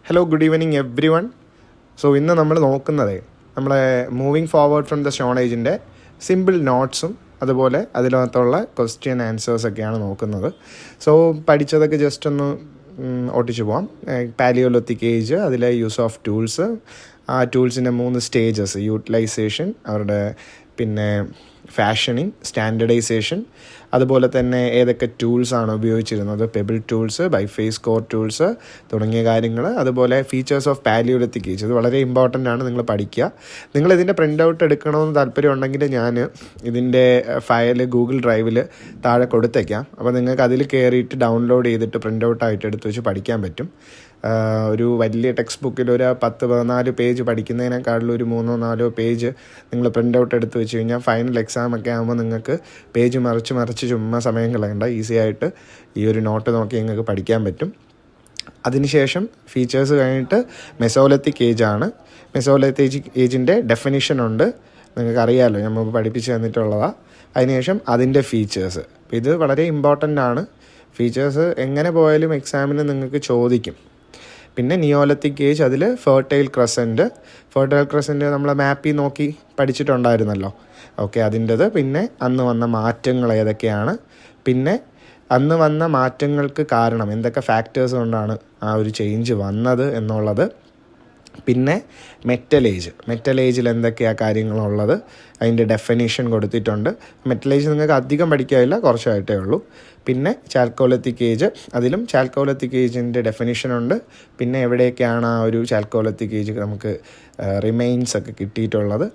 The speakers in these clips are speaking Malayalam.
Hello good evening everyone. So ഇന്ന് നമ്മൾ നോക്കുന്നത് നമ്മളെ moving forward from the stone ഏജിൻ്റെ സിമ്പിൾ നോട്ട്സും അതുപോലെ അതിനകത്തുള്ള ക്വസ്റ്റ്യൻ ആൻസേഴ്സൊക്കെയാണ് നോക്കുന്നത്. സോ പഠിച്ചതൊക്കെ ജസ്റ്റ് ഒന്ന് ഒട്ടിച്ചു പോവാം. പാലിയോലിത്തിക് ഏജ്, അതിലെ യൂസ് ഓഫ് ടൂൾസ്, ആ ടൂൾസിൻ്റെ 3 സ്റ്റേജസ്, യൂട്ടിലൈസേഷൻ, അവരുടെ പിന്നെ ഫാഷനിങ്, സ്റ്റാൻഡർഡൈസേഷൻ, അതുപോലെ തന്നെ ഏതൊക്കെ ടൂൾസാണ് ഉപയോഗിച്ചിരുന്നത്, പെബിൾ ടൂൾസ്, ബൈഫേസ് കോർ ടൂൾസ് തുടങ്ങിയ കാര്യങ്ങൾ, അതുപോലെ ഫീച്ചേഴ്സ് ഓഫ് പാലിയോലിത്തിക് ഏജ്. ഇത് വളരെ ഇമ്പോർട്ടൻ്റ് ആണ്, നിങ്ങൾ പഠിക്കുക. നിങ്ങളിതിൻ്റെ പ്രിൻ്റ് ഔട്ട് എടുക്കണമെന്ന് താല്പര്യം ഉണ്ടെങ്കിൽ ഞാൻ ഇതിൻ്റെ ഫയൽ ഗൂഗിൾ ഡ്രൈവിൽ താഴെ കൊടുത്തേക്കാം. അപ്പോൾ നിങ്ങൾക്ക് അതിൽ കയറിയിട്ട് ഡൗൺലോഡ് ചെയ്തിട്ട് പ്രിൻ്റ് ഔട്ടായിട്ട് എടുത്ത് വെച്ച് പഠിക്കാൻ പറ്റും. ഒരു വലിയ ടെക്സ്റ്റ് ബുക്കിൽ ഒരു 10-14 പേജ് പഠിക്കുന്നതിനേക്കാളും ഒരു 3-4 പേജ് നിങ്ങൾ പ്രിൻ്റ് ഔട്ട് എടുത്ത് വെച്ച് കഴിഞ്ഞാൽ ഫൈനൽ എക്സാമൊക്കെ ആകുമ്പോൾ നിങ്ങൾക്ക് പേജ് മറിച്ച് ചുമ്മാ സമയം കളയണ്ട, ഈസി ആയിട്ട് ഈ ഒരു നോട്ട് നോക്കി നിങ്ങൾക്ക് പഠിക്കാൻ പറ്റും. അതിനുശേഷം ഫീച്ചേഴ്സ് കഴിഞ്ഞിട്ട് മെസോലിത്തിക് ഏജാണ്. മെസോലിത്തിക് ഏജിൻ്റെ ഡെഫിനിഷൻ ഉണ്ട്, നിങ്ങൾക്ക് അറിയാമല്ലോ, നമ്മൾ പഠിപ്പിച്ച് തന്നിട്ടുള്ളതാണ്. അതിനുശേഷം അതിൻ്റെ ഫീച്ചേഴ്സ്. ഇത് വളരെ ഇമ്പോർട്ടൻ്റ് ആണ്. ഫീച്ചേഴ്സ് എങ്ങനെ പോയാലും എക്സാമിന് നിങ്ങൾക്ക് ചോദിക്കും. പിന്നെ നിയോലിത്തിക് ഏജ്, അതിൽ ഫെർട്ടൈൽ ക്രസൻറ്റ് നമ്മൾ മാപ്പിൽ നോക്കി പഠിച്ചിട്ടുണ്ടായിരുന്നല്ലോ. ഓക്കെ, അതിൻ്റെത്. പിന്നെ അന്ന് വന്ന മാറ്റങ്ങൾ ഏതൊക്കെയാണ്, പിന്നെ അന്ന് വന്ന മാറ്റങ്ങൾക്ക് കാരണം എന്തൊക്കെ ഫാക്ടേഴ്സ് കൊണ്ടാണ് ആ ഒരു ചേഞ്ച് വന്നത് എന്നുള്ളത്. പിന്നെ മെറ്റൽ ഏജിൽ എന്തൊക്കെയാണ് കാര്യങ്ങളുള്ളത്, അതിൻ്റെ ഡെഫിനേഷൻ കൊടുത്തിട്ടുണ്ട്. മെറ്റൽ ഏജ് നിങ്ങൾക്ക് അധികം പഠിക്കാനില്ല, കുറച്ചായിട്ടേ ഉള്ളൂ. പിന്നെ ചാൽക്കോലിത്തിക് ഏജ്, അതിലും ചാൽക്കോലിത്തിക് ഏജിൻ്റെ ഡെഫിനേഷനുണ്ട്. പിന്നെ എവിടെയൊക്കെയാണ് ആ ഒരു ചാൽക്കോലിത്തിക് ഏജ് നമുക്ക് റിമൈൻസ് ഒക്കെ കിട്ടിയിട്ടുള്ളത്.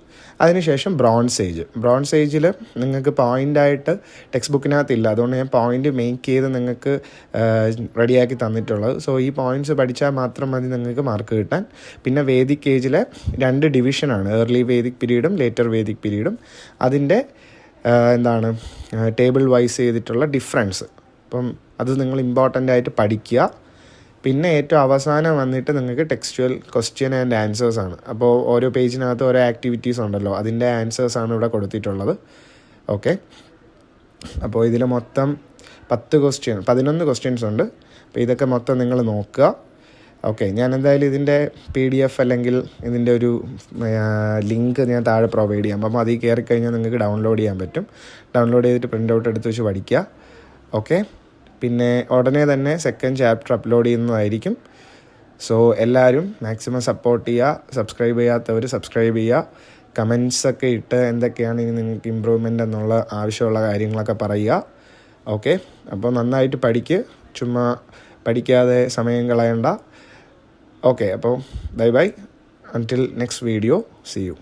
അതിനുശേഷം ബ്രോൺസ് ഏജിൽ നിങ്ങൾക്ക് പോയിൻ്റായിട്ട് ടെക്സ്റ്റ് ബുക്കിനകത്തില്ല, അതുകൊണ്ട് ഞാൻ പോയിൻ്റ് മേക്ക് ചെയ്ത് നിങ്ങൾക്ക് റെഡിയാക്കി തന്നിട്ടുള്ളത്. സോ ഈ പോയിൻറ്റ്സ് പഠിച്ചാൽ മാത്രം മതി നിങ്ങൾക്ക് മാർക്ക് കിട്ടാൻ. പിന്നെ വേദിക് ഏജിലെ 2 ഡിവിഷനാണ്, ഏർലി വേദിക് പീരീഡും ലേറ്റർ വേദിക് പീരീഡും. അതിൻ്റെ ടേബിൾ വൈസ് ചെയ്തിട്ടുള്ള ഡിഫറൻസ്. അപ്പം അത് നിങ്ങൾ ഇമ്പോർട്ടൻ്റ് ആയിട്ട് പഠിക്കുക. പിന്നെ ഏറ്റവും അവസാനം വന്നിട്ട് നിങ്ങൾക്ക് ടെക്സ്റ്റുവൽ ക്വസ്റ്റ്യൻ ആൻഡ് ആൻസേഴ്സാണ്. അപ്പോൾ ഓരോ പേജിനകത്ത് ഓരോ ആക്ടിവിറ്റീസ് ഉണ്ടല്ലോ, അതിൻ്റെ ആൻസേഴ്സാണ് ഇവിടെ കൊടുത്തിട്ടുള്ളത്. ഓക്കെ, അപ്പോൾ ഇതിൽ മൊത്തം 11 ക്വസ്റ്റ്യൻസ് ഉണ്ട്. അപ്പോൾ ഇതൊക്കെ മൊത്തം നിങ്ങൾ നോക്കുക. ഓക്കെ, ഞാൻ എന്തായാലും ഇതിൻ്റെ PDF അല്ലെങ്കിൽ ഇതിൻ്റെ ഒരു ലിങ്ക് ഞാൻ താഴെ പ്രൊവൈഡ് ചെയ്യാം. അപ്പം അതിൽ കയറി കഴിഞ്ഞാൽ നിങ്ങൾക്ക് ഡൗൺലോഡ് ചെയ്യാൻ പറ്റും. ഡൗൺലോഡ് ചെയ്തിട്ട് പ്രിൻ്റ് ഔട്ട് എടുത്ത് വെച്ച് പഠിക്കുക. ഓക്കെ, പിന്നെ ഉടനെ തന്നെ സെക്കൻഡ് ചാപ്റ്റർ അപ്ലോഡ് ചെയ്യുന്നതായിരിക്കും. സോ എല്ലാവരും മാക്സിമം സപ്പോർട്ട് ചെയ്യുക. സബ്സ്ക്രൈബ് ചെയ്യാത്തവർ സബ്സ്ക്രൈബ് ചെയ്യുക. കമൻസൊക്കെ ഇട്ട് എന്തൊക്കെയാണ് ഇനി നിങ്ങൾക്ക് ഇമ്പ്രൂവ്മെൻ്റ് എന്നുള്ള ആവശ്യമുള്ള കാര്യങ്ങളൊക്കെ പറയുക. ഓക്കെ, അപ്പോൾ നന്നായിട്ട് പഠിക്കുക, ചുമ്മാ പഠിക്കാതെ സമയം കളയണ്ട. ഓക്കെ, അപ്പോൾ by. Until next video, see you.